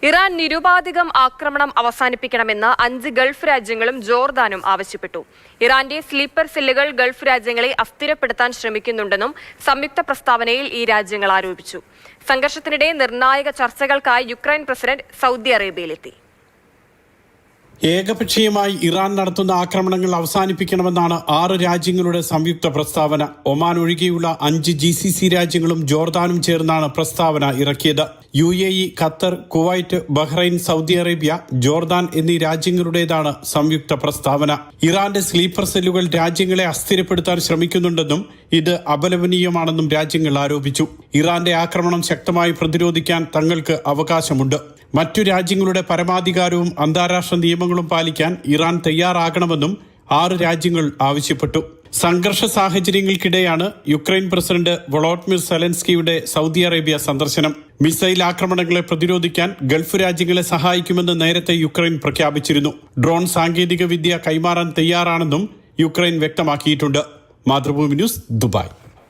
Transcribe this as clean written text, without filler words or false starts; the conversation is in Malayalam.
ഇറാൻ നിരുപാധികം ആക്രമണം അവസാനിപ്പിക്കണമെന്ന് 5 ഗൾഫ് രാജ്യങ്ങളും ജോർദാനും ആവശ്യപ്പെട്ടു. ഇറാന്റെ സ്ലീപ്പർ സെല്ലുകൾ ഗൾഫ് രാജ്യങ്ങളെ അസ്ഥിരപ്പെടുത്താൻ ശ്രമിക്കുന്നുണ്ടെന്നും സംയുക്ത പ്രസ്താവനയിൽ ഈ രാജ്യങ്ങൾ ആരോപിച്ചു. സംഘർഷത്തിനിടെ നിർണായക ചർച്ചകൾക്കായി യുക്രൈൻ പ്രസിഡന്റ് സൗദി അറേബ്യയിലെത്തി. ഏകപക്ഷീയമായി ഇറാൻ നടത്തുന്ന ആക്രമണങ്ങൾ അവസാനിപ്പിക്കണമെന്നാണ് 6 രാജ്യങ്ങളുടെ സംയുക്ത പ്രസ്താവന. ഒമാൻ ഒഴികെയുള്ള 5 GCC രാജ്യങ്ങളും ജോർദാനും ചേർന്നാണ് പ്രസ്താവന ഇറക്കിയത്. UAE, Qatar, Kuwait, Bahrain, Saudi Arabia, Jordan എന്നീ രാജ്യങ്ങളുടേതാണ് സംയുക്ത പ്രസ്താവന. ഇറാന്റെ സ്ലീപ്പർ സെല്ലുകൾ രാജ്യങ്ങളെ അസ്ഥിരപ്പെടുത്താൻ ശ്രമിക്കുന്നുണ്ടെന്നും ഇത് അപലപനീയമാണെന്നും രാജ്യങ്ങൾ ആരോപിച്ചു. ഇറാന്റെ ആക്രമണം ശക്തമായി പ്രതിരോധിക്കാൻ തങ്ങൾക്ക് അവകാശമുണ്ട്. മറ്റു രാജ്യങ്ങളുടെ പരമാധികാരവും അന്താരാഷ്ട്ര നിയമങ്ങളും പാലിക്കാൻ ഇറാൻ തയ്യാറാകണമെന്നും 6 രാജ്യങ്ങൾ ആവശ്യപ്പെട്ടു. സംഘർഷ സാഹചര്യങ്ങൾക്കിടെയാണ് യുക്രൈൻ പ്രസിഡന്റ് വൊളോഡിമിർ സെലൻസ്കിയുടെ സൗദി അറേബ്യ സന്ദർശനം. മിസൈൽ ആക്രമണങ്ങളെ പ്രതിരോധിക്കാൻ ഗൾഫ് രാജ്യങ്ങളെ സഹായിക്കുമെന്ന് നേരത്തെ യുക്രൈൻ പ്രഖ്യാപിച്ചിരുന്നു. ഡ്രോൺ സാങ്കേതിക വിദ്യ കൈമാറാൻ തയ്യാറാണെന്നും യുക്രൈൻ വ്യക്തമാക്കിയിട്ടുണ്ട്. Mathrubhumi news, Dubai.